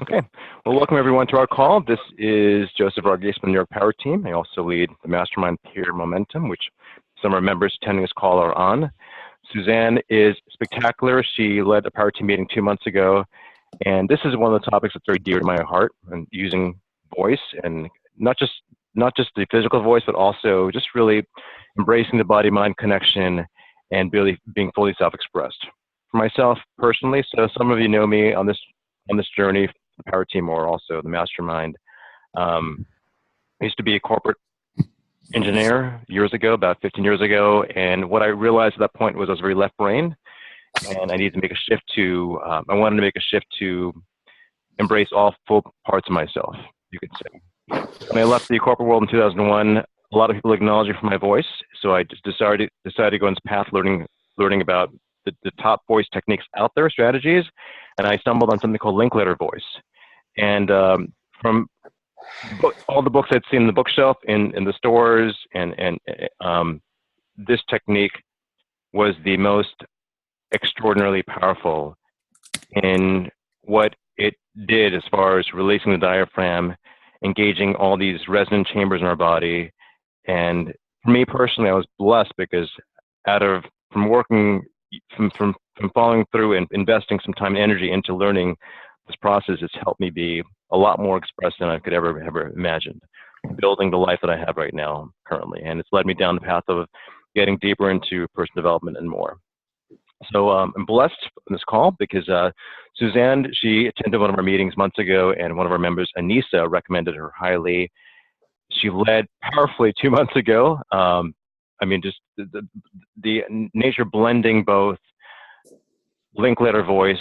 Okay. Well, welcome everyone to our call. This is Joseph Varghese from the New York Power Team. I also lead the mastermind PeerMomentum, which some of our members attending this call are on. Susanne is spectacular. She led a Power Team meeting 2 months ago, and this is one of the topics that's very dear to my heart, and using voice, and not just the physical voice, but also just really embracing the body-mind connection and really being fully self-expressed. For myself personally, so some of you know me on this journey, the Power Team, or also the Mastermind. I used to be a corporate engineer years ago, about 15 years ago, and what I realized at that point was I was very left-brained, and I needed to make a shift to, I wanted to make a shift to embrace all full parts of myself, you could say. When I left the corporate world in 2001, a lot of people acknowledged me for my voice, so I just decided to go on this path learning about the top voice techniques out there, strategies, and I stumbled on something called link letter voice. And from all the books I'd seen in the bookshelf, in the stores, and this technique was the most extraordinarily powerful in what it did as far as releasing the diaphragm, engaging all these resonant chambers in our body. And for me personally, I was blessed because from following through and investing some time and energy into learning this process, it's helped me be a lot more expressed than I could ever imagined, building the life that I have right now currently. And it's led me down the path of getting deeper into personal development and more. So I'm blessed on this call because Susanne, she attended one of our meetings months ago, and one of our members, Anissa, recommended her highly. She led powerfully 2 months ago. I mean, just the nature blending both link letter voice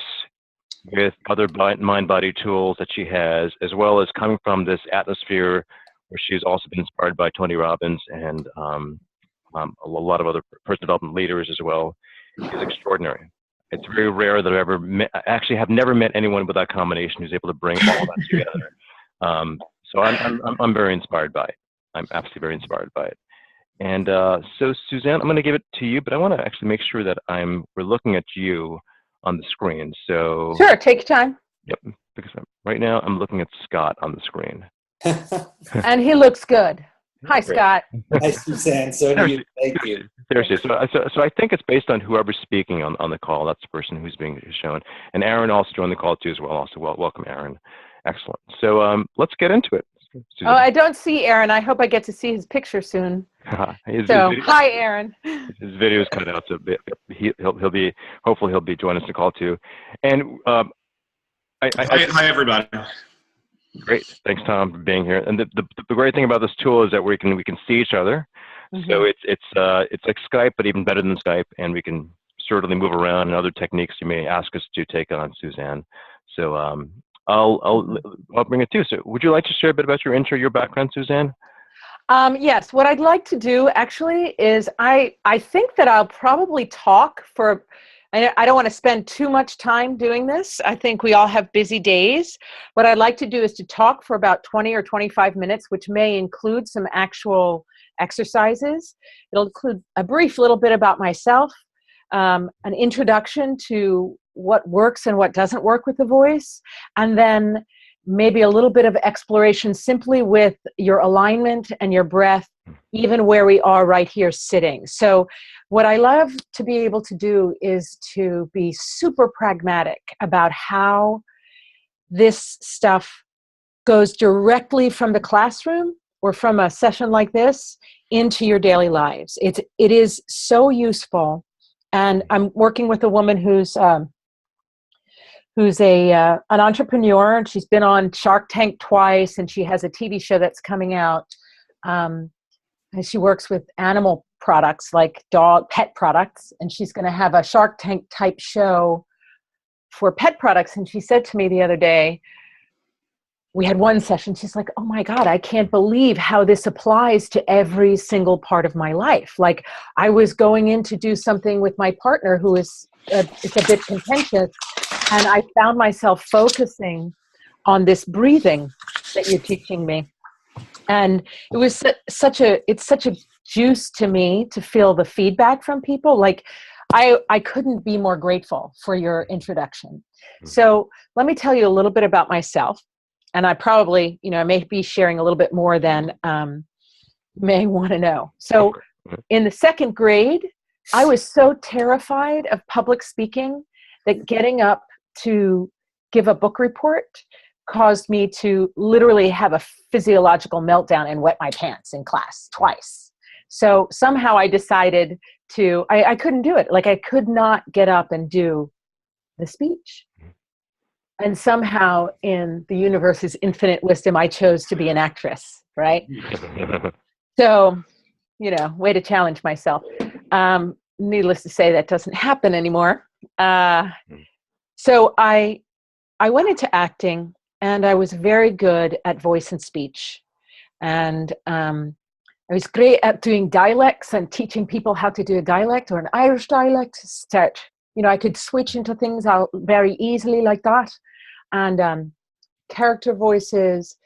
with other mind-body tools that she has, as well as coming from this atmosphere where she's also been inspired by Tony Robbins and a lot of other personal development leaders as well, is extraordinary. It's very rare that I've ever met, actually have never met anyone with that combination who's able to bring all that together. So I'm very inspired by it. I'm absolutely very inspired by it. And so Susanne, I'm going to give it to you, but I want to actually make sure that we're looking at you on the screen. So sure, take your time. Yep, because right now I'm looking at Scott on the screen. And he looks good. Hi, Great. Scott. Hi, Susanne. So do you. Thank you. Seriously, so I think it's based on whoever's speaking on the call. That's the person who's being shown. And Aaron also joined the call too as well. Also, welcome, Aaron. Excellent. So let's get into it. Susanne. Oh, I don't see Aaron. I hope I get to see his picture soon. Hi, Aaron. His video is cut out, so hopefully he'll be joining us in the call too. And hi everybody. Great, thanks Tom for being here. And the great thing about this tool is that we can see each other. Mm-hmm. So it's like Skype, but even better than Skype, and we can certainly move around, and other techniques you may ask us to take on, Susanne. So I'll bring it too. So would you like to share a bit about your background, Susanne? Yes, what I'd like to do actually is I think that I'll probably talk for, I don't want to spend too much time doing this. I think we all have busy days. What I'd like to do is to talk for about 20 or 25 minutes, which may include some actual exercises. It'll include a brief little bit about myself, an introduction to what works and what doesn't work with the voice, and then maybe a little bit of exploration simply with your alignment and your breath, even where we are right here sitting. So what I love to be able to do is to be super pragmatic about how this stuff goes directly from the classroom or from a session like this into your daily lives. It is so useful. And I'm working with a woman who's an entrepreneur, and she's been on Shark Tank twice, and she has a TV show that's coming out. And she works with animal products like pet products, and she's going to have a Shark Tank type show for pet products. And she said to me the other day, we had one session, she's like, oh my God, I can't believe how this applies to every single part of my life. Like, I was going in to do something with my partner who is, it's a bit contentious, and I found myself focusing on this breathing that you're teaching me. And it was it's such a juice to me to feel the feedback from people. Like, I couldn't be more grateful for your introduction. So let me tell you a little bit about myself. And I probably, I may be sharing a little bit more than you may want to know. So in the second grade, I was so terrified of public speaking that getting up to give a book report caused me to literally have a physiological meltdown and wet my pants in class twice. So somehow I decided I couldn't do it. Like I could not get up and do the speech. And somehow in the universe's infinite wisdom, I chose to be an actress, right? So, way to challenge myself. Needless to say, that doesn't happen anymore. So I went into acting, and I was very good at voice and speech. And I was great at doing dialects and teaching people how to do a dialect or an Irish dialect. I could switch into things out very easily like that. And character voices.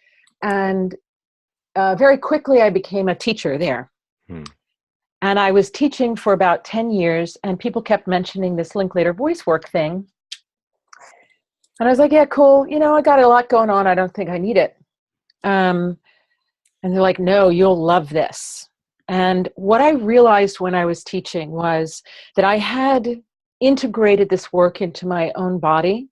And very quickly, I became a teacher there. And I was teaching for about 10 years, and people kept mentioning this Linklater voice work thing. And I was like, yeah, cool. I got a lot going on. I don't think I need it. And they're like, no, you'll love this. And what I realized when I was teaching was that I had integrated this work into my own body.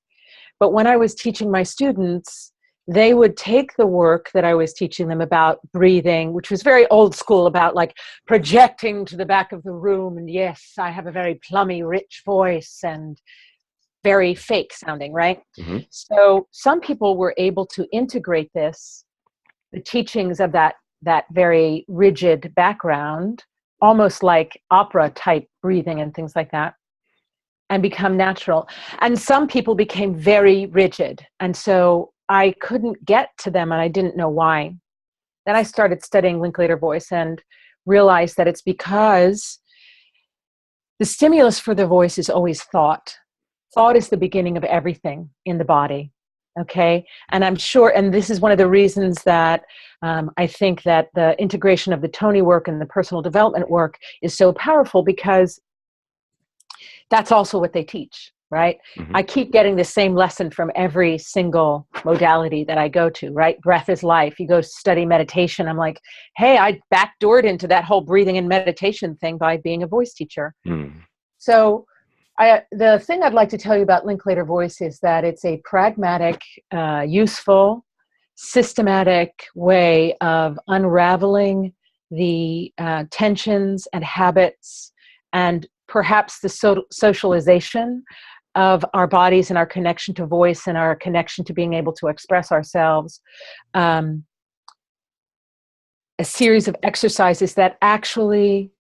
But when I was teaching my students, they would take the work that I was teaching them about breathing, which was very old school, about like projecting to the back of the room. And yes, I have a very plummy, rich voice and very fake sounding, right? Mm-hmm. So some people were able to integrate the teachings of that very rigid background, almost like opera type breathing and things like that, and become natural. And some people became very rigid. And so I couldn't get to them, and I didn't know why. Then I started studying Linklater voice and realized that it's because the stimulus for the voice is always thought. Thought is the beginning of everything in the body. Okay. And I'm sure, and this is one of the reasons that I think that the integration of the Tony work and the personal development work is so powerful, because that's also what they teach, right? Mm-hmm. I keep getting the same lesson from every single modality that I go to, right? Breath is life. You go study meditation. I'm like, hey, I backdoored into that whole breathing and meditation thing by being a voice teacher. Mm. So the thing I'd like to tell you about Linklater voice is that it's a pragmatic, useful, systematic way of unraveling the tensions and habits and perhaps the socialization of our bodies and our connection to voice and our connection to being able to express ourselves. A series of exercises that actually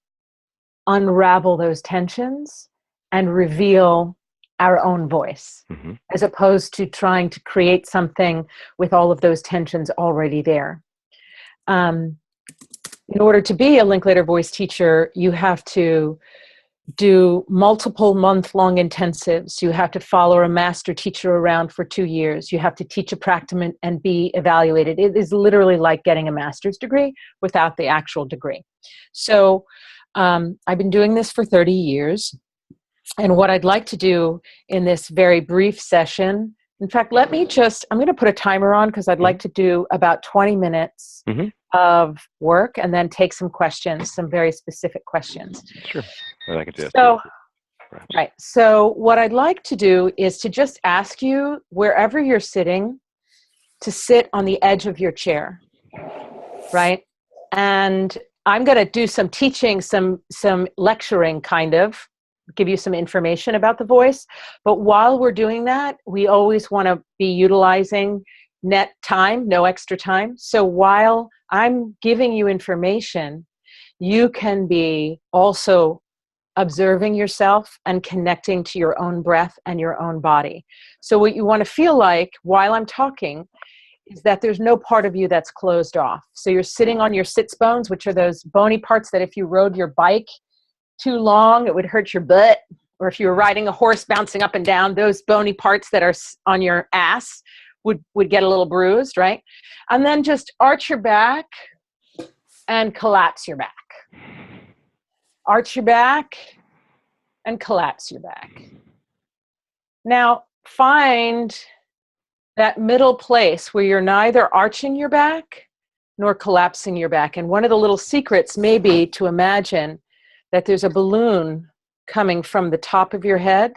unravel those tensions and reveal our own voice, mm-hmm. as opposed to trying to create something with all of those tensions already there. In order to be a Linklater voice teacher, you have to do multiple month-long intensives. You have to follow a master teacher around for 2 years. You have to teach a practicum and be evaluated. It is literally like getting a master's degree without the actual degree. So I've been doing this for 30 years. And what I'd like to do in this very brief session, in fact, I'm going to put a timer on, because I'd like to do about 20 minutes mm-hmm. of work and then take some questions, some very specific questions. Sure. I could do that. So, right. So what I'd like to do is to just ask you, wherever you're sitting, to sit on the edge of your chair, right? And I'm going to do some teaching, some lecturing kind of, give you some information about the voice. But while we're doing that, we always want to be utilizing net time, no extra time. So while I'm giving you information, you can be also observing yourself and connecting to your own breath and your own body. So what you want to feel like while I'm talking is that there's no part of you that's closed off. So you're sitting on your sits bones, which are those bony parts that if you rode your bike too long, it would hurt your butt. Or if you were riding a horse bouncing up and down, those bony parts that are on your ass would get a little bruised, right? And then just arch your back and collapse your back. Arch your back and collapse your back. Now, find that middle place where you're neither arching your back nor collapsing your back. And one of the little secrets may be to imagine that there's a balloon coming from the top of your head.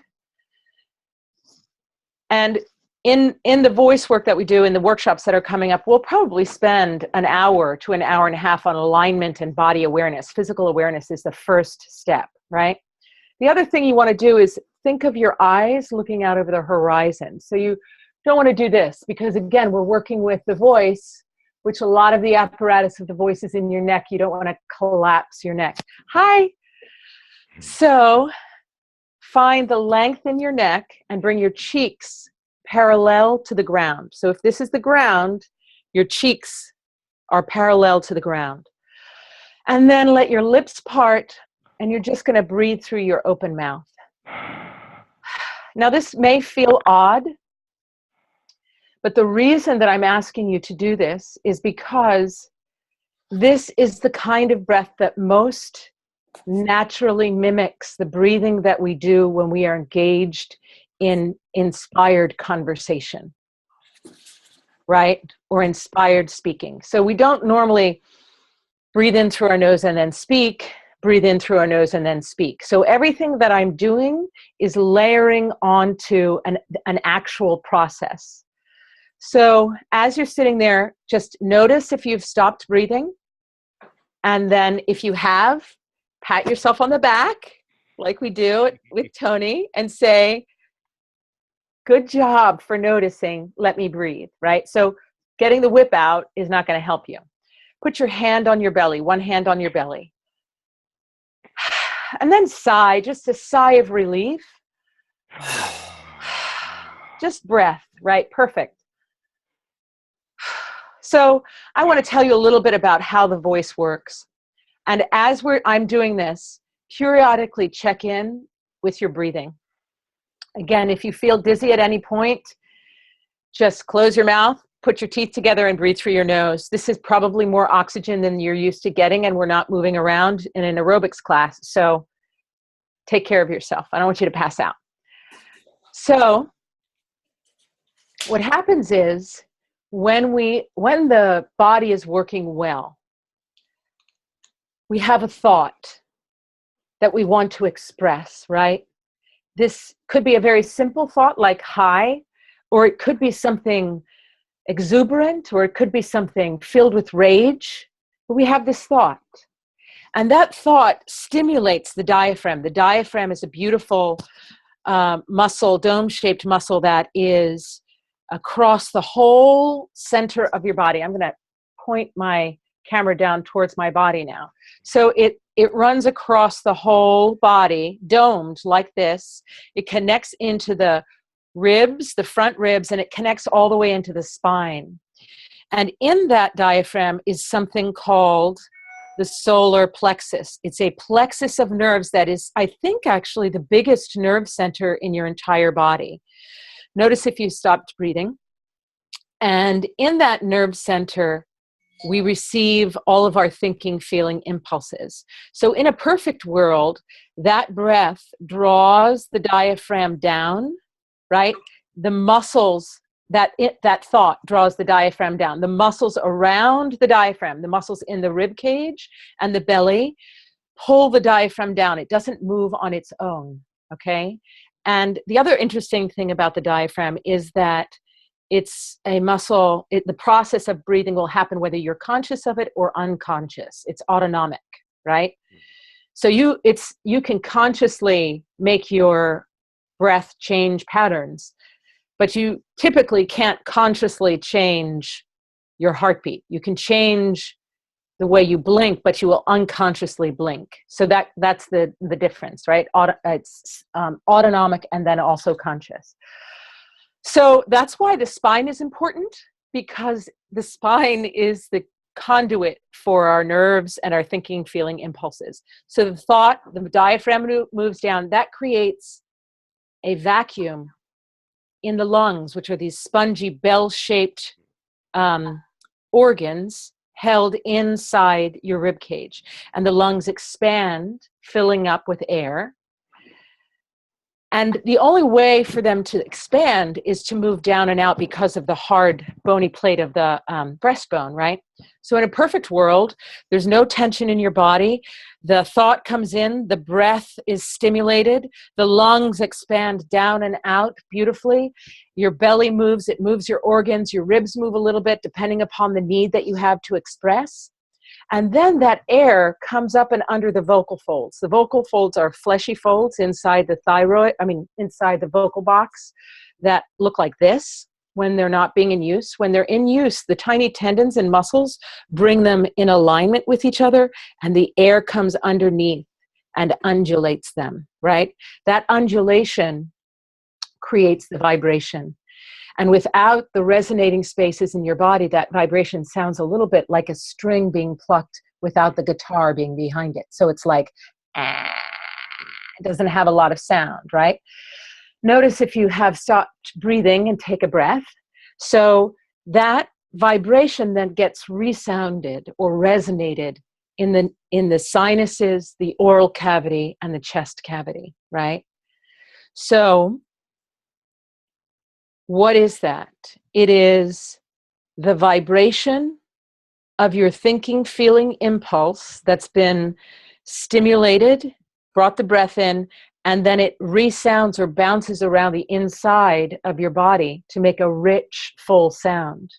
And in the voice work that we do in the workshops that are coming up, we'll probably spend an hour to an hour and a half on alignment and body awareness. Physical awareness is the first step, right? The other thing you want to do is think of your eyes looking out over the horizon. So you don't want to do this because, again, we're working with the voice, which a lot of the apparatus of the voice is in your neck. You don't want to collapse your neck. Hi. So find the length in your neck and bring your cheeks parallel to the ground. So if this is the ground, your cheeks are parallel to the ground. And then let your lips part, and you're just going to breathe through your open mouth. Now, this may feel odd, but the reason that I'm asking you to do this is because this is the kind of breath that most naturally mimics the breathing that we do when we are engaged in inspired conversation, right? Or inspired speaking. So we don't normally breathe in through our nose and then speak, breathe in through our nose and then speak. So everything that I'm doing is layering onto an actual process. So as you're sitting there, just notice if you've stopped breathing. And then if you have, pat yourself on the back, like we do with Tony, and say, good job for noticing, let me breathe, right? So getting the whip out is not going to help you. Put your hand on your belly, one hand on your belly. And then sigh, just a sigh of relief. Just breath, right? Perfect. So I want to tell you a little bit about how the voice works. And as I'm doing this, periodically check in with your breathing. Again, if you feel dizzy at any point, just close your mouth, put your teeth together, and breathe through your nose. This is probably more oxygen than you're used to getting, and we're not moving around in an aerobics class. So take care of yourself. I don't want you to pass out. So what happens is when the body is working well, we have a thought that we want to express, right? This could be a very simple thought like hi, or it could be something exuberant, or it could be something filled with rage. But we have this thought. And that thought stimulates the diaphragm. The diaphragm is a beautiful muscle, dome-shaped muscle that is across the whole center of your body. I'm going to point my camera down towards my body now. So it runs across the whole body, domed like this. It connects into the ribs, the front ribs, and it connects all the way into the spine. And in that diaphragm is something called the solar plexus. It's a plexus of nerves that is, I think, actually the biggest nerve center in your entire body. Notice if you stopped breathing. And in that nerve center, we receive all of our thinking, feeling impulses. So in a perfect world, that breath draws the diaphragm down, right? The muscles, that thought draws the diaphragm down. The muscles around the diaphragm, the muscles in the rib cage and the belly, pull the diaphragm down. It doesn't move on its own, okay? And the other interesting thing about the diaphragm is that it's a muscle. The process of breathing will happen whether you're conscious of it or unconscious. It's autonomic, right? So you can consciously make your breath change patterns, but you typically can't consciously change your heartbeat. You can change the way you blink, but you will unconsciously blink. So that's the difference, right? It's autonomic and then also conscious. So that's why the spine is important, because the spine is the conduit for our nerves and our thinking, feeling impulses. So the diaphragm moves down, that creates a vacuum in the lungs, which are these spongy bell-shaped organs held inside your rib cage. And the lungs expand, filling up with air. And the only way for them to expand is to move down and out because of the hard bony plate of the breastbone, right? So in a perfect world, there's no tension in your body. The thought comes in, the breath is stimulated, the lungs expand down and out beautifully. Your belly moves, it moves your organs, your ribs move a little bit depending upon the need that you have to express. And then that air comes up and under the vocal folds. The vocal folds are fleshy folds inside the inside the vocal box that look like this when they're not being in use. When they're in use, the tiny tendons and muscles bring them in alignment with each other, and the air comes underneath and undulates them, right? That undulation creates the vibration. And without the resonating spaces in your body, that vibration sounds a little bit like a string being plucked without the guitar being behind it. So it's like, it doesn't have a lot of sound, right? Notice if you have stopped breathing and take a breath. So that vibration then gets resounded or resonated in the sinuses, the oral cavity, and the chest cavity, right? So what is that? It is the vibration of your thinking, feeling impulse that's been stimulated, brought the breath in, and then it resounds or bounces around the inside of your body to make a rich, full sound.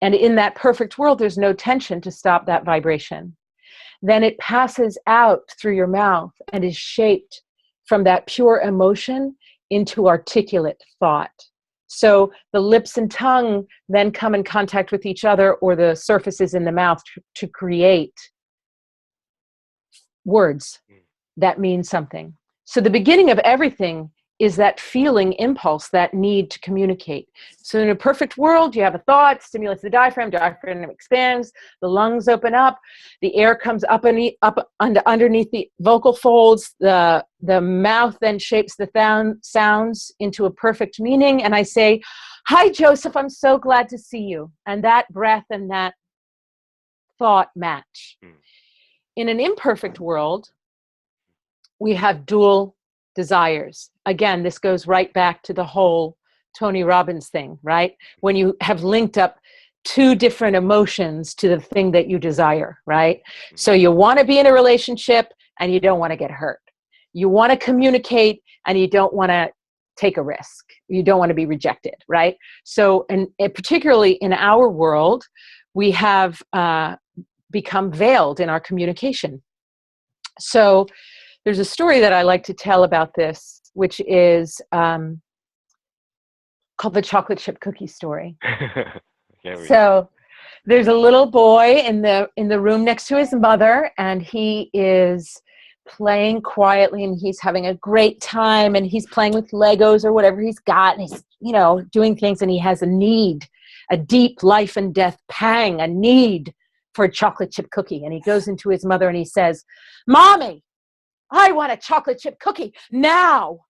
And in that perfect world, there's no tension to stop that vibration. Then it passes out through your mouth and is shaped from that pure emotion into articulate thought. So the lips and tongue then come in contact with each other, or the surfaces in the mouth to create words that mean something. So the beginning of everything is that feeling impulse, that need to communicate. So in a perfect world, you have a thought, stimulates the diaphragm expands, the lungs open up, the air comes up underneath the vocal folds, the mouth then shapes the sounds into a perfect meaning, and I say, "Hi, Joseph, I'm so glad to see you." And that breath and that thought match. In an imperfect world, we have dual desires. Again, this goes right back to the whole Tony Robbins thing, right? When you have linked up two different emotions to the thing that you desire, right? So you want to be in a relationship and you don't want to get hurt. You want to communicate and you don't want to take a risk. You don't want to be rejected, right? So, and particularly in our world, we have become veiled in our communication. So there's a story that I like to tell about this, which is called the chocolate chip cookie story. So there's a little boy in the room next to his mother, and he is playing quietly, and he's having a great time, and he's playing with Legos or whatever he's got, and he's, doing things, and he has a need, a deep life and death pang, a need for a chocolate chip cookie. And he goes into his mother and he says, "Mommy, I want a chocolate chip cookie now,"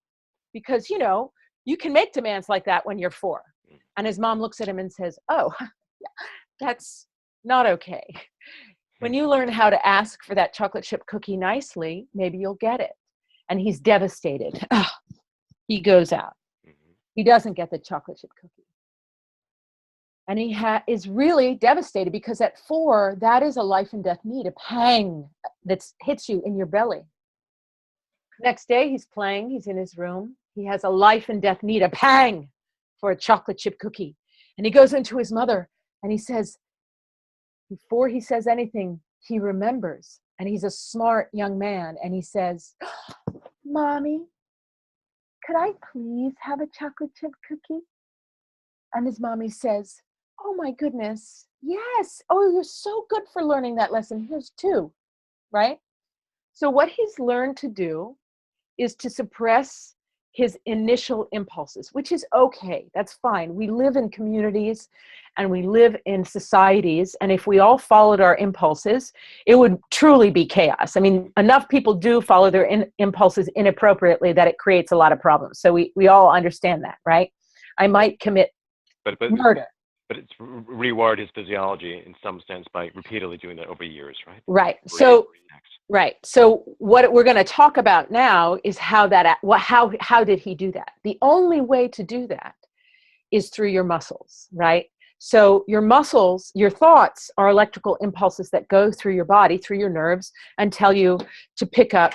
because, you can make demands like that when you're 4. And his mom looks at him and says, "Oh, that's not okay. When you learn how to ask for that chocolate chip cookie nicely, maybe you'll get it." And he's devastated. He goes out. He doesn't get the chocolate chip cookie. And he is really devastated because at 4, that is a life and death need, a pang that hits you in your belly. Next day, he's playing, he's in his room. He has a life and death need, a pang for a chocolate chip cookie. And he goes into his mother and he says, before he says anything, he remembers. And he's a smart young man. And he says, "Mommy, could I please have a chocolate chip cookie?" And his mommy says, "Oh my goodness, yes. Oh, you're so good for learning that lesson. Here's 2, right?" So what he's learned to do is to suppress his initial impulses, which is okay. That's fine. We live in communities and we live in societies. And if we all followed our impulses, it would truly be chaos. I mean, enough people do follow their impulses inappropriately that it creates a lot of problems. So we all understand that, right? I might commit murder. But it's rewired his physiology in some sense by repeatedly doing that over years, right? Right. So, right. So what we're going to talk about now is how did he do that? The only way to do that is through your muscles, right? So your muscles, your thoughts are electrical impulses that go through your body, through your nerves, and tell you to pick up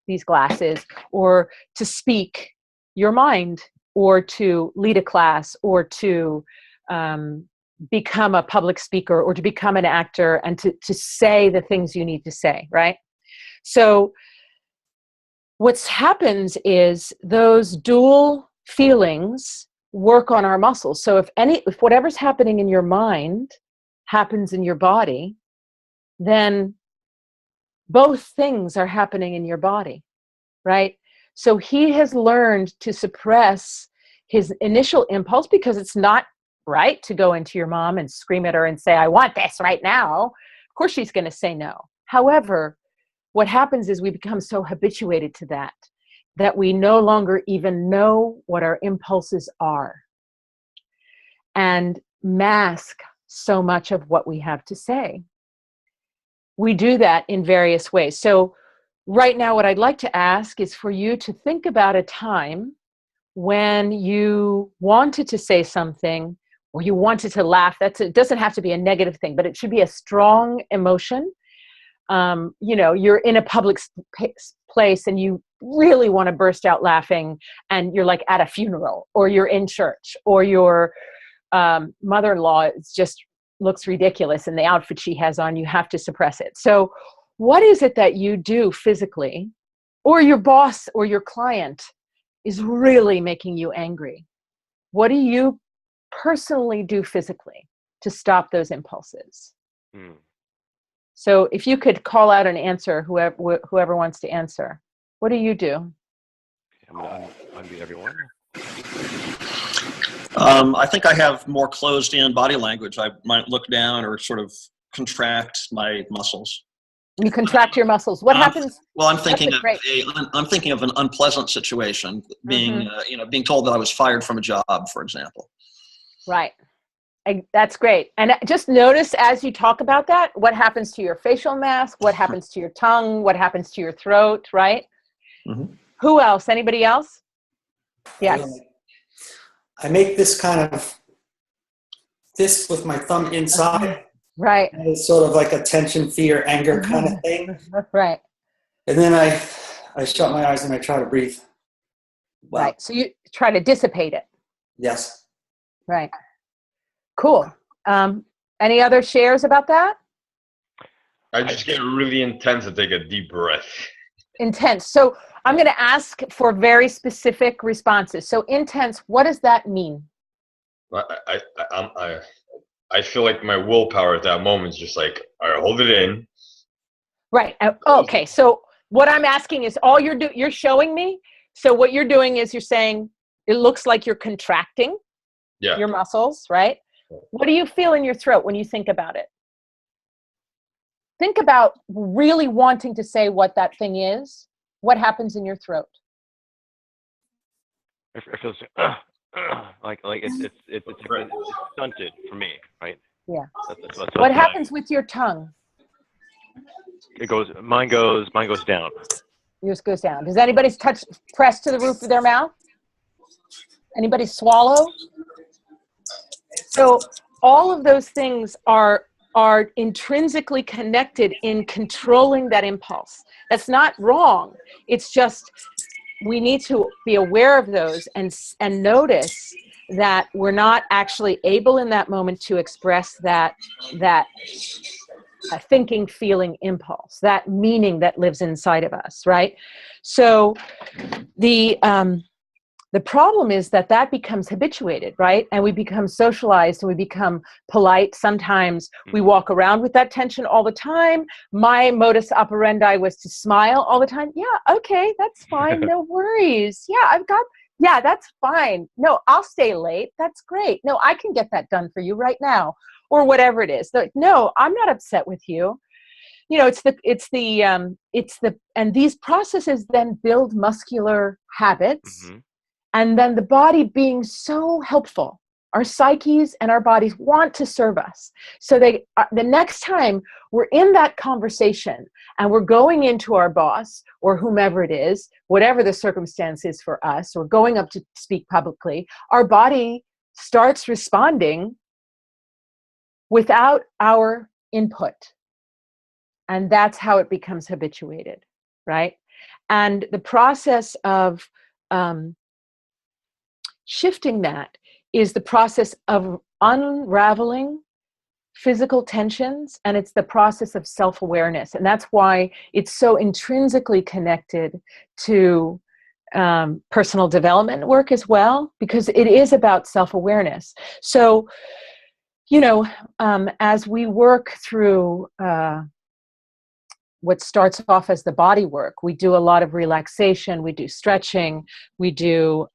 these glasses or to speak your mind or to lead a class or to become a public speaker or to become an actor and to say the things you need to say, right? So what happens is those dual feelings work on our muscles. So if whatever's happening in your mind happens in your body, then both things are happening in your body, right? So he has learned to suppress his initial impulse because it's not right to go into your mom and scream at her and say, I want this right now. Of course she's going to say no. However, what happens is we become so habituated to that we no longer even know what our impulses are and mask so much of what we have to say. We do that in various ways. So right now, what I'd like to ask is for you to think about a time when you wanted to say something or you wanted to laugh. It doesn't have to be a negative thing, but it should be a strong emotion. You're in a public place and you really want to burst out laughing and you're like at a funeral or you're in church or your mother-in-law just looks ridiculous in the outfit she has on, you have to suppress it. So what is it that you do physically, or your boss or your client is really making you angry? What do you personally do physically to stop those impulses? So if you could call out an answer, whoever wants to answer, what do you do? I'm going to unmute everyone. I think I have more closed-in body language. I might look down or sort of contract my muscles. You contract your muscles. What happens? Well, I'm thinking of an unpleasant situation, being being told that I was fired from a job, for example. Right. That's great. And just notice as you talk about that, what happens to your facial mask, what happens to your tongue, what happens to your throat, right? Mm-hmm. Who else? Anybody else? Yes. I make this kind of fist with my thumb inside. Right. And it's sort of like a tension, fear, anger kind of thing. Right. And then I shut my eyes and I try to breathe. Wow. Right. So you try to dissipate it. Yes. Right. Cool. Any other shares about that? I just get really intense and take a deep breath. Intense. So I'm going to ask for very specific responses. So intense, what does that mean? I feel like my willpower at that moment is just like, all right, hold it in. Right. Okay. So what I'm asking is you're showing me. So what you're doing is you're saying it looks like you're contracting your muscles, right? What do you feel in your throat when you think about it? Think about really wanting to say what that thing is. What happens in your throat? It feels like it's stunted for me, right? Yeah. That's what happens with your tongue? Mine goes down. Yours goes down. Does anybody's press to the roof of their mouth? Anybody swallow? So all of those things are intrinsically connected in controlling that impulse. That's not wrong. It's just we need to be aware of those and notice that we're not actually able in that moment to express that thinking, feeling impulse, that meaning that lives inside of us, right? So the problem is that becomes habituated, right? And we become socialized and we become polite. Sometimes we walk around with that tension all the time. My modus operandi was to smile all the time. Yeah, okay, that's fine. No worries. Yeah, that's fine. No, I'll stay late. That's great. No, I can get that done for you right now, or whatever it is. No, I'm not upset with you. And these processes then build muscular habits. Mm-hmm. And then the body being so helpful, Our psyches and our bodies want to serve us. So the next time we're in that conversation and we're going into our boss or whomever it is, whatever the circumstance is for us, or going up to speak publicly, our body starts responding without our input. And that's how it becomes habituated, right? And the process of shifting that is the process of unraveling physical tensions, and it's the process of self-awareness. And that's why it's so intrinsically connected to personal development work as well, because it is about self-awareness. So, you know, as we work through what starts off as the body work, we do a lot of relaxation, we do stretching, we do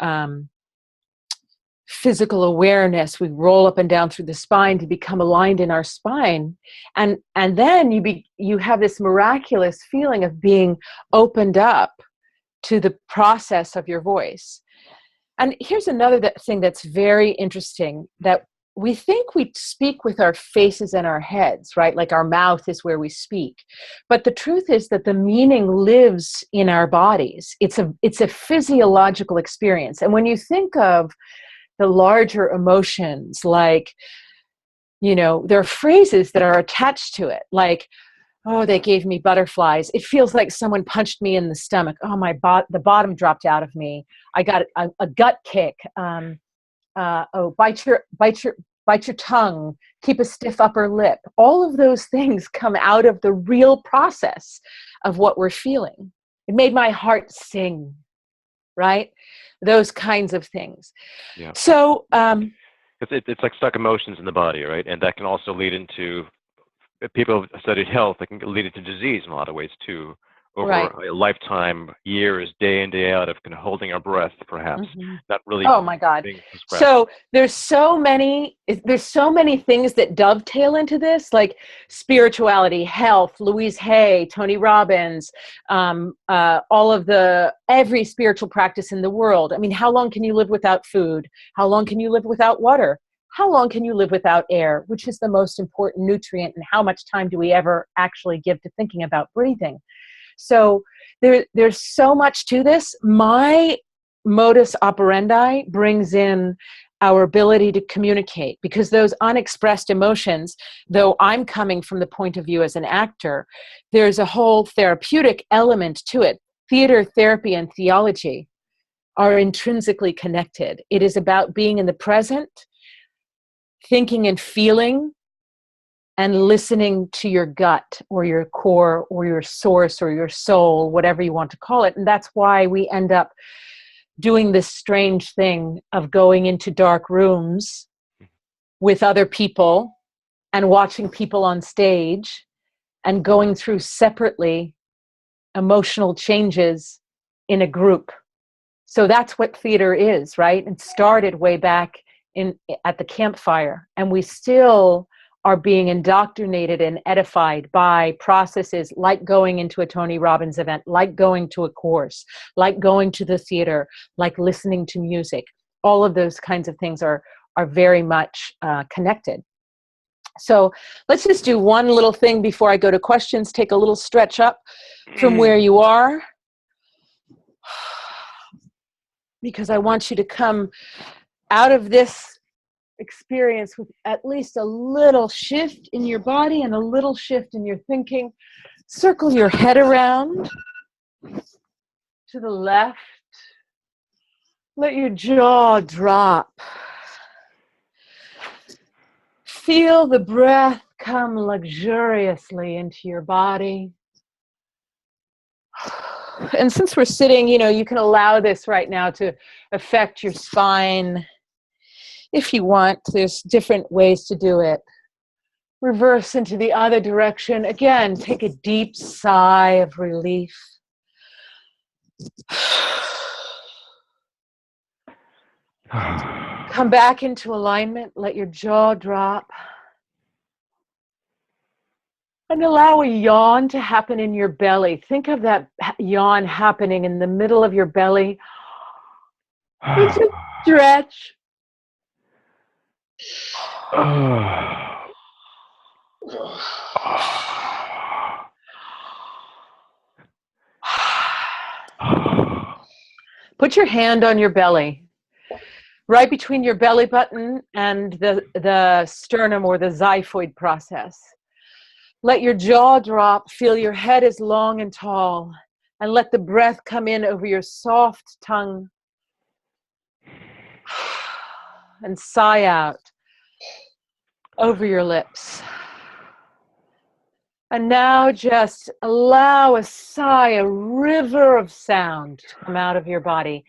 physical awareness, we roll up and down through the spine to become aligned in our spine. And then you have this miraculous feeling of being opened up to the process of your voice. And here's another thing that's very interesting, that we think we speak with our faces and our heads, right? Like our mouth is where we speak. But the truth is that the meaning lives in our bodies. It's a physiological experience. And when you think of the larger emotions, like, you know, there are phrases that are attached to it, like, oh, they gave me butterflies. It feels like someone punched me in the stomach. Oh, the bottom dropped out of me. I got a gut kick. Bite your tongue, keep a stiff upper lip. All of those things come out of the real process of what we're feeling. It made my heart sing, right? Those kinds of things. Yeah. So it's like stuck emotions in the body, right? And that can also lead into, people have studied health, that can lead into disease in a lot of ways too, over right. a lifetime, years, day in, day out, of kind of holding our breath, perhaps, not really. Oh my God. being So there's so many things that dovetail into this, like spirituality, health, Louise Hay, Tony Robbins, every spiritual practice in the world. I mean, how long can you live without food? How long can you live without water? How long can you live without air, which is the most important nutrient, and how much time do we ever actually give to thinking about breathing? So there's so much to this. My modus operandi brings in our ability to communicate, because those unexpressed emotions, though I'm coming from the point of view as an actor, there's a whole therapeutic element to it. Theater, therapy, and theology are intrinsically connected. It is about being in the present, thinking and feeling, and listening to your gut or your core or your source or your soul, whatever you want to call it. And that's why we end up doing this strange thing of going into dark rooms with other people and watching people on stage and going through separately emotional changes in a group. So that's what theater is, right? It started way back at the campfire, and we still are being indoctrinated and edified by processes like going into a Tony Robbins event, like going to a course, like going to the theater, like listening to music. All of those kinds of things are very much connected. So let's just do one little thing before I go to questions. Take a little stretch up from where you are, because I want you to come out of this experience with at least a little shift in your body and a little shift in your thinking. Circle your head around to the left. Let your jaw drop. Feel the breath come luxuriously into your body. And since we're sitting, you can allow this right now to affect your spine. If you want, there's different ways to do it. Reverse into the other direction. Again, take a deep sigh of relief. Come back into alignment. Let your jaw drop. And allow a yawn to happen in your belly. Think of that yawn happening in the middle of your belly. Just stretch. Put your hand on your belly, right between your belly button and the sternum or the xiphoid process. Let your jaw drop, feel your head is long and tall, and let the breath come in over your soft tongue and sigh out over your lips. And now just allow a sigh, a river of sound to come out of your body.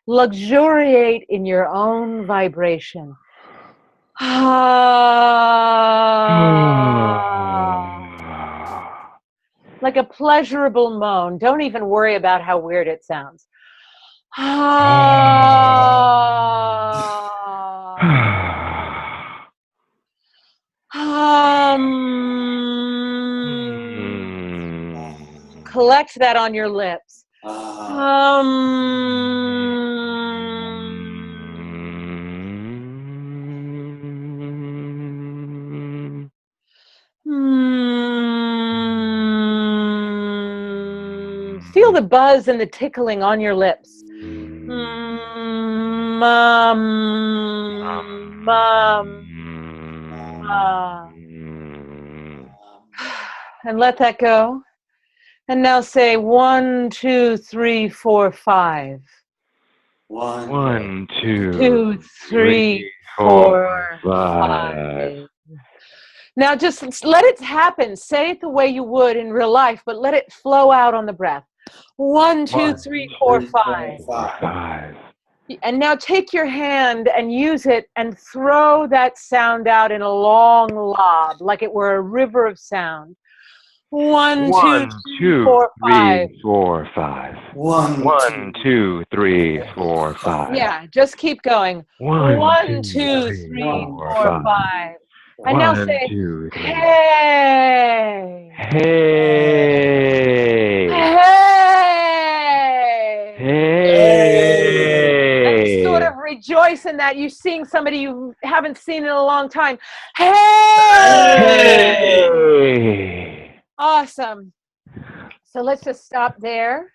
Luxuriate in your own vibration. Like a pleasurable moan. Don't even worry about how weird it sounds. Collect that on your lips. Feel the buzz and the tickling on your lips. And let that go. And now say 1, 2, 3, 4, 5. 1, 2, 3, 4, 5. Now just let it happen. Say it the way you would in real life, but let it flow out on the breath. 1, 2, 3, 4, 5. And now take your hand and use it and throw that sound out in a long lob, like it were a river of sound. 1, 2, 3, 4, 5. 4, 5. 1, 2, 3, 4, 5. Yeah, just keep going. 1, 2, 3, 4, 5. And now say, 2, 3. hey. Hey. Hey. Hey. And sort of rejoice in that you're seeing somebody you haven't seen in a long time. Hey. Hey. Awesome. So let's just stop there.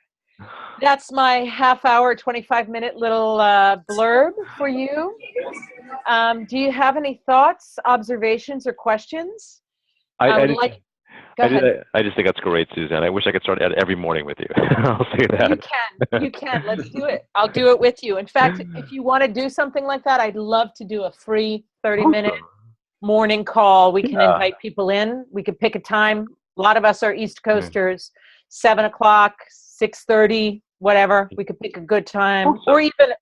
That's my half-hour, 25-minute little blurb for you. Do you have any thoughts, observations, or questions? I just think that's great, Susanne. I wish I could start every morning with you. I'll say that. You can. Let's do it. I'll do it with you. In fact, if you want to do something like that, I'd love to do a free 30-minute morning call. We can invite people in. We could pick a time. A lot of us are East Coasters. 7 o'clock, 6:30, whatever. We could pick a good time, or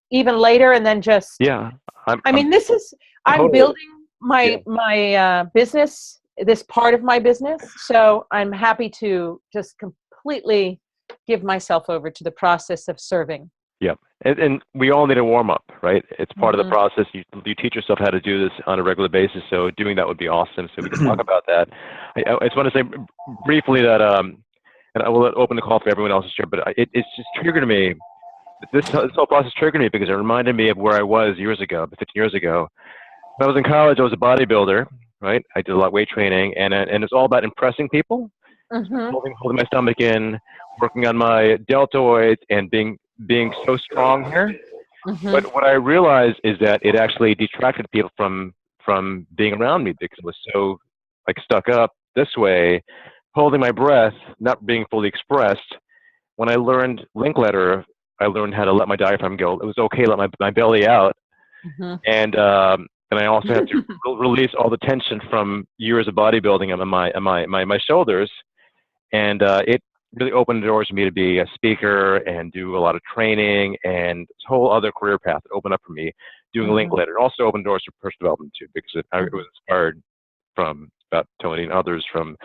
even later, and then just. Yeah. I'm building my business, this part of my business. So I'm happy to just completely give myself over to the process of serving. Yeah. And we all need a warm up, right? It's part of the process. You teach yourself how to do this on a regular basis. So doing that would be awesome. So we can talk about that. I just want to say briefly that, and I will open the call for everyone else's share, but it's just triggered me. This whole process triggered me because it reminded me of where I was years ago, 15 years ago. When I was in college, I was a bodybuilder, right? I did a lot of weight training, and it's all about impressing people, holding my stomach in, working on my deltoids, and being so strong here. But what I realized is that it actually detracted people from being around me because it was so like stuck up this way, holding my breath, not being fully expressed. When I learned Linkletter, I learned how to let my diaphragm go. It was okay to let my belly out, and I also had to release all the tension from years of bodybuilding on my shoulders, and it really opened the doors for me to be a speaker and do a lot of training, and this whole other career path opened up for me doing Linkletter. It also opened doors for personal development too, because I was inspired from about Tony and others from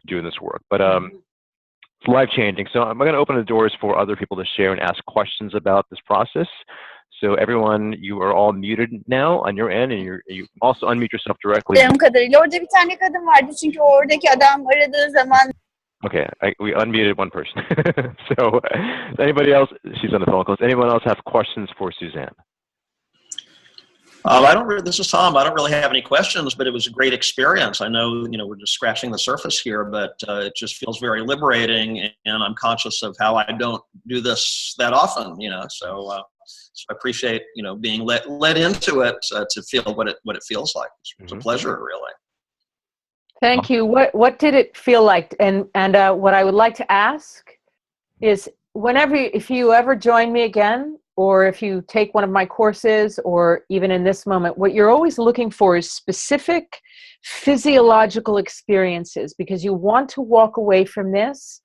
doing this work. But it's life-changing. So I'm going to open the doors for other people to share and ask questions about this process. So everyone, you are all muted now on your end, and you also unmute yourself directly. Okay, we unmuted one person. So anybody else, she's on the phone call. Does anyone else have questions for Susanne? This is Tom. I don't really have any questions, but it was a great experience. I know, we're just scratching the surface here, but it just feels very liberating, and I'm conscious of how I don't do this that often, so I appreciate, being led into it to feel what it feels like. It's a pleasure, really. Thank you. What did it feel like? And what I would like to ask is, if you ever join me again, or if you take one of my courses, or even in this moment, what you're always looking for is specific physiological experiences, because you want to walk away from this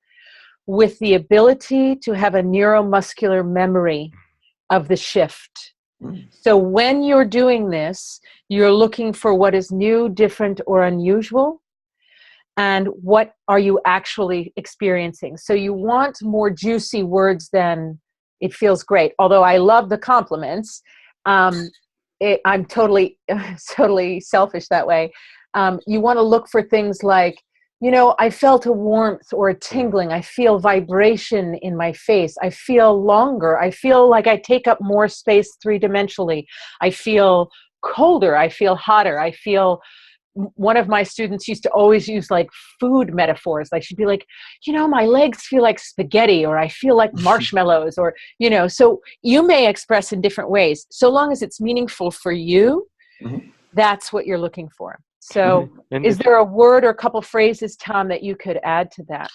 with the ability to have a neuromuscular memory of the shift. So when you're doing this, you're looking for what is new, different, or unusual, and what are you actually experiencing. So you want more juicy words than "it feels great." Although I love the compliments, I'm totally selfish that way. You want to look for things like, I felt a warmth or a tingling. I feel vibration in my face. I feel longer. I feel like I take up more space three-dimensionally. I feel colder. I feel hotter. I feel. One of my students used to always use like food metaphors. Like, she'd be like, my legs feel like spaghetti, or I feel like marshmallows, or, so you may express in different ways. So long as it's meaningful for you, that's what you're looking for. So is there a word or a couple phrases, Tom, that you could add to that?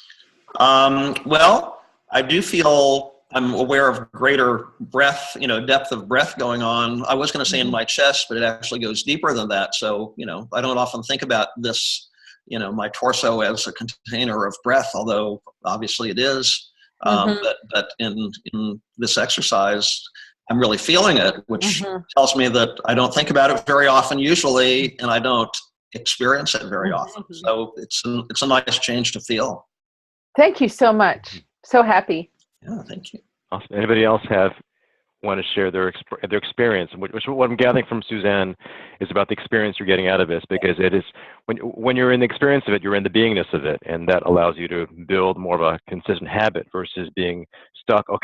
Well, I do feel I'm aware of greater breath, depth of breath going on. I was going to say in my chest, but it actually goes deeper than that. So, I don't often think about this, my torso as a container of breath, although obviously it is. But in this exercise, I'm really feeling it, which tells me that I don't think about it very often usually, and I don't experience it very often. So it's a nice change to feel. Thank you so much. So happy. Yeah, thank you. Awesome. Anybody else want to share their experience? Which what I'm gathering from Susanne is about the experience you're getting out of this, because it is when you're in the experience of it, you're in the beingness of it, and that allows you to build more of a consistent habit versus being stuck, or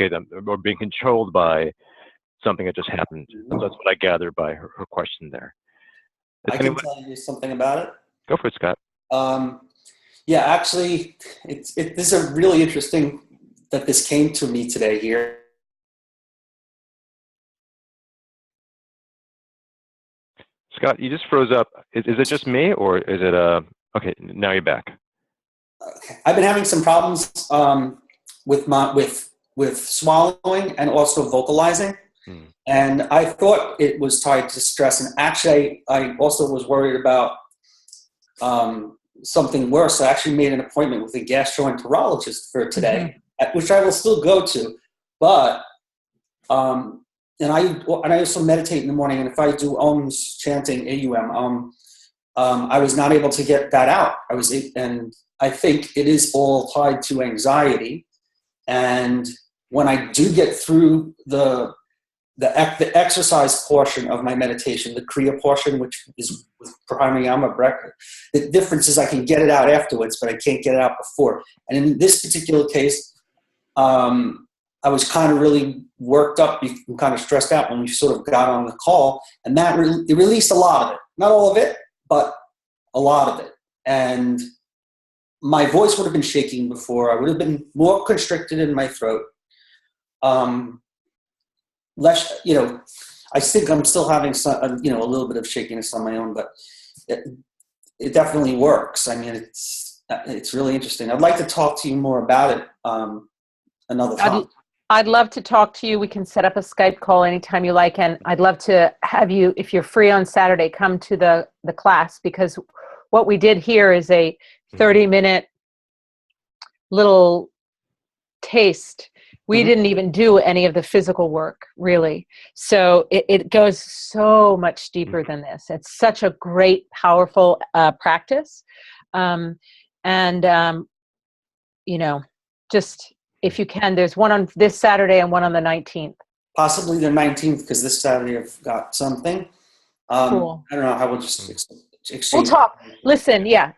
being controlled by something that just happened. So that's what I gathered by her question there. I can tell you something about it. Go for it, Scott. Yeah, actually, this is a really interesting that this came to me today here. Scott, you just froze up. Is it just me, or is it okay, now you're back. Okay. I've been having some problems with swallowing and also vocalizing. And I thought it was tied to stress. And actually, I also was worried about something worse. I actually made an appointment with a gastroenterologist for today, which I will still go to. But and I also meditate in the morning. And if I do Om's chanting, AUM, I was not able to get that out. And I think it is all tied to anxiety. And when I do get through the exercise portion of my meditation, the Kriya portion, which is with pranayama breath, the difference is I can get it out afterwards, but I can't get it out before. And in this particular case, I was kind of really worked up and kind of stressed out when we sort of got on the call, and that it released a lot of it. Not all of it, but a lot of it. And my voice would have been shaking before. I would have been more constricted in my throat. Less, I think I'm still having some, a little bit of shakiness on my own, but it definitely works. I mean, it's really interesting. I'd like to talk to you more about it another time. I'd love to talk to you. We can set up a Skype call anytime you like, and I'd love to have you, if you're free on Saturday, come to the class, because what we did here is a 30-minute little taste. We didn't even do any of the physical work, really. So it goes so much deeper than this. It's such a great, powerful practice. Just if you can, there's one on this Saturday and one on the 19th. Possibly the 19th, because this Saturday I've got something. Cool. I don't know how we'll just exchange. We'll talk. Listen, yeah.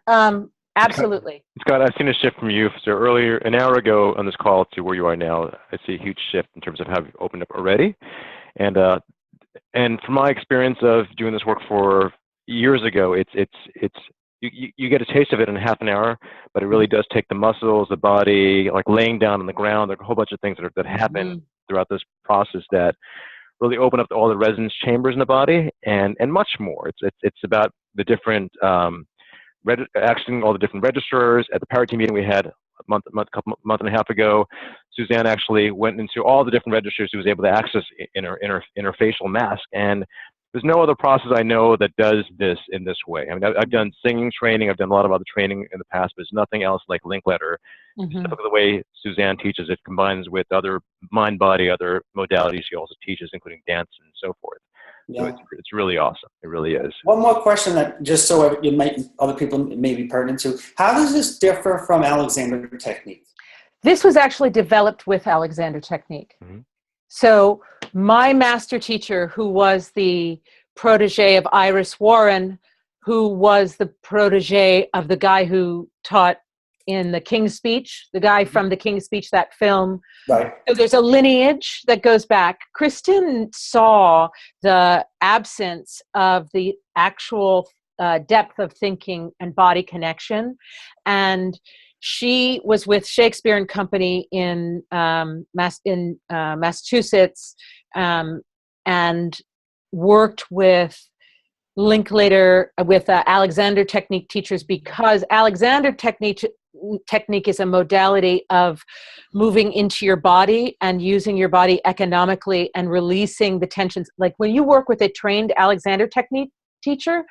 Absolutely. Scott, I've seen a shift from you. So earlier, an hour ago on this call to where you are now, I see a huge shift in terms of how you've opened up already. And and from my experience of doing this work for years ago, you get a taste of it in half an hour, but it really does take the muscles, the body, like laying down on the ground. There are a whole bunch of things that happen throughout this process that really open up all the resonance chambers in the body, and much more. It's about the different accessing all the different registers. At the Power Team meeting we had a month and a half ago, Susanne actually went into all the different registers she was able to access in her facial mask, and there's no other process I know that does this in this way. I mean, I've done singing training, I've done a lot of other training in the past, but there's nothing else like Linkletter. The way Susanne teaches it combines with other mind-body, other modalities she also teaches, including dance and so forth. So it's really awesome. It really is. One more question that just so you might other people may be pertinent to. How does this differ from Alexander Technique? This was actually developed with Alexander Technique. So my master teacher, who was the protege of Iris Warren, who was the protege of the guy who taught in the King's Speech, the guy from the King's Speech, that film. Right. So there's a lineage that goes back. Kristen saw the absence of the actual depth of thinking and body connection. And she was with Shakespeare and Company in Massachusetts, and worked with Linklater, with Alexander Technique teachers, because Alexander Technique is a modality of moving into your body and using your body economically and releasing the tensions. Like when you work with a trained Alexander Technique teacher,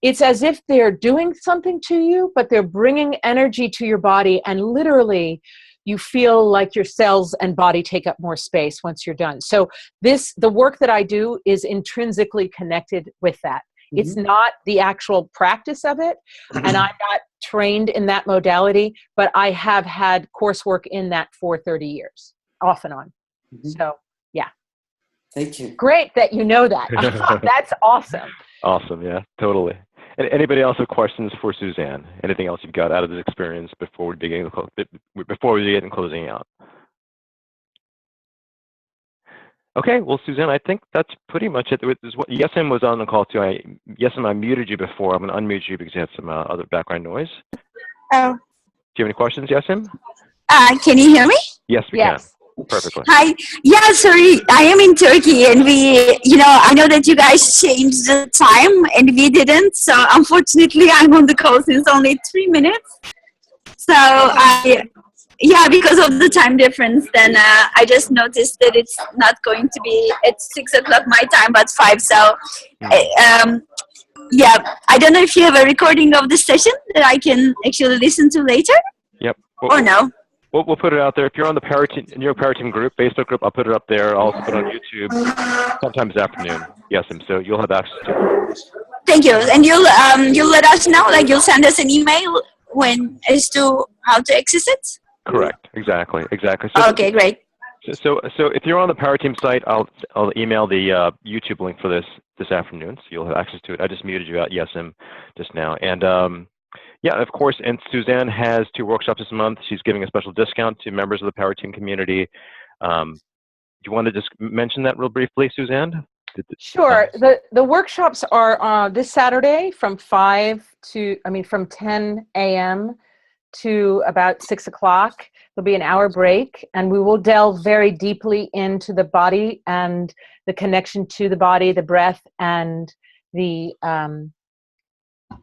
it's as if they're doing something to you, but they're bringing energy to your body, and literally you feel like your cells and body take up more space once you're done. So the work that I do is intrinsically connected with that. It's not the actual practice of it, and I'm not trained in that modality, but I have had coursework in that for 30 years, off and on. So, yeah. Thank you. Great that you know that. That's awesome. Awesome, yeah, totally. And anybody else have questions for Susanne? Anything else you've got out of this experience before we begin closing out? Okay, well, Susanne, I think that's pretty much it. Yesim was on the call too. Yesim, I muted you before. I'm going to unmute you because you have some other background noise. Oh. Do you have any questions, Yesim? Can you hear me? Yes, we can. Perfectly. Hi. Yeah, sorry. I am in Turkey, and I know that you guys changed the time and we didn't. So unfortunately, I'm on the call since only 3 minutes. So because of the time difference, then I just noticed that it's not going to be at 6 o'clock my time, but 5. So, I don't know if you have a recording of the session that I can actually listen to later. Yep. Or no. We'll put it out there. If you're on the New York Power Team group, Facebook group, I'll put it up there. I'll also put it on YouTube sometime this afternoon. Yes, and so you'll have access to it. Thank you. And you'll let us know, like you'll send us an email as to how to access it? Correct. Exactly. So, okay, great. So if you're on the Power Team site, I'll email the YouTube link for this afternoon, so you'll have access to it. I just muted you out, Yesim, just now. And of course, and Susanne has 2 workshops this month. She's giving a special discount to members of the Power Team community. Do you want to just mention that real briefly, Susanne? Sure. The workshops are this Saturday from 10 a.m. to about 6 o'clock. There'll be an hour break, and we will delve very deeply into the body and the connection to the body, the breath, and the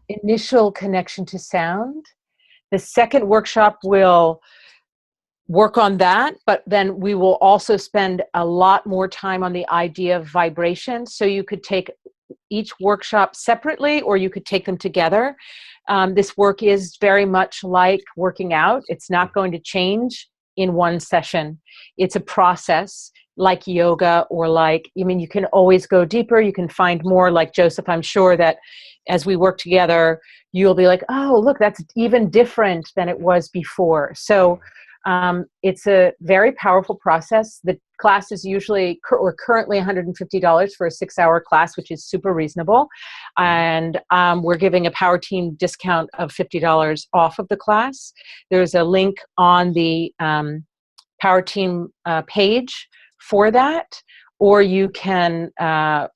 initial connection to sound. The second workshop will work on that, but then we will also spend a lot more time on the idea of vibration. So you could take each workshop separately, or you could take them together. This work is very much like working out. It's not going to change in one session. It's a process like yoga, or you can always go deeper. You can find more. Like Joseph, I'm sure that as we work together, you'll be like, oh, look, that's even different than it was before. So it's a very powerful process. The class is usually currently $150 for a 6-hour class, which is super reasonable. And we're giving a Power Team discount of $50 off of the class. There's a link on the Power Team page for that. or you can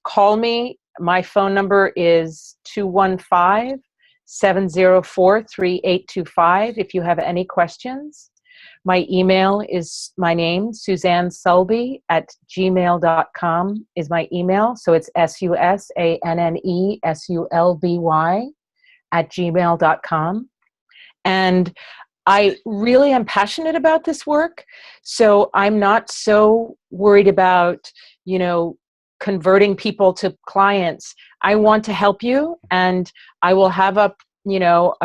call me. My phone number is 215-704-3825 if you have any questions. My email is my name, Susanne Sulby @gmail.com is my email. So it's SUSANNESULBY @gmail.com. And I really am passionate about this work. So I'm not so worried about, converting people to clients. I want to help you, and I will have a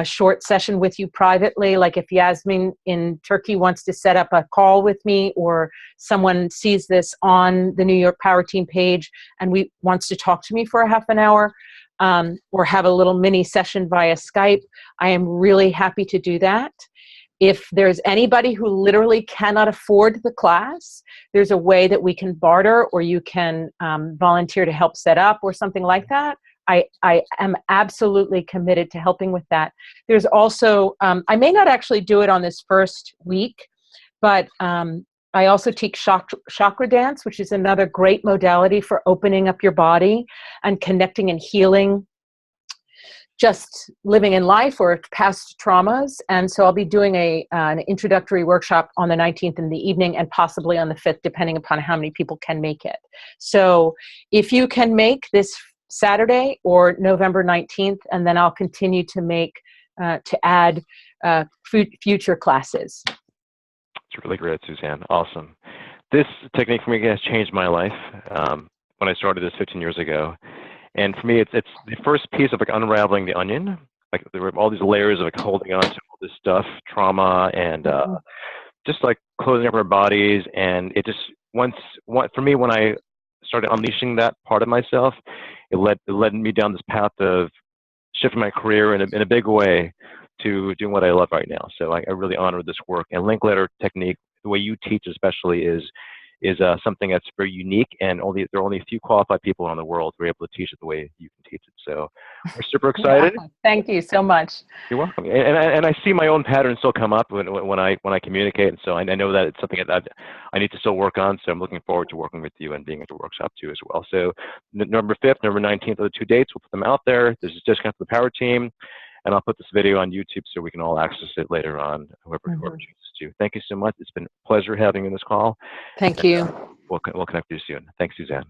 short session with you privately. Like if Yasmin in Turkey wants to set up a call with me, or someone sees this on the New York Power Team page and wants to talk to me for a half an hour, or have a little mini session via Skype, I am really happy to do that. If there's anybody who literally cannot afford the class, there's a way that we can barter, or you can volunteer to help set up or something like that. I am absolutely committed to helping with that. There's also, I may not actually do it on this first week, but I also teach chakra dance, which is another great modality for opening up your body and connecting and healing just living in life or past traumas. And so I'll be doing an introductory workshop on the 19th in the evening, and possibly on the 5th, depending upon how many people can make it. So if you can make this Saturday or November 19th, and then I'll continue to add future classes. It's really great, Susanne. Awesome. This technique for me has changed my life when I started this 15 years ago. And for me, it's the first piece of unraveling the onion. Like there were all these layers of holding on to all this stuff, trauma, and just closing up our bodies. And it just for me, when I started unleashing that part of myself, it led me down this path of shifting my career in a big way to doing what I love right now. So I really honor this work. And Linklater technique, the way you teach especially, is something that's very unique, and there are only a few qualified people in the world who are able to teach it the way you can teach it. So we're super excited. Yeah, thank you so much. You're welcome. And I see my own patterns still come up when I communicate, and so I know that it's something that I need to still work on. So I'm looking forward to working with you and being at the workshop too as well. So November 5th, November 19th are the 2 dates. We'll put them out there. This is discount for the Power Team. And I'll put this video on YouTube so we can all access it later on, whoever chooses to. Thank you so much. It's been a pleasure having you in this call. Thank you. We'll connect with you soon. Thanks, Susanne.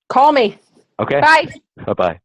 Call me. Okay. Bye. Bye-bye.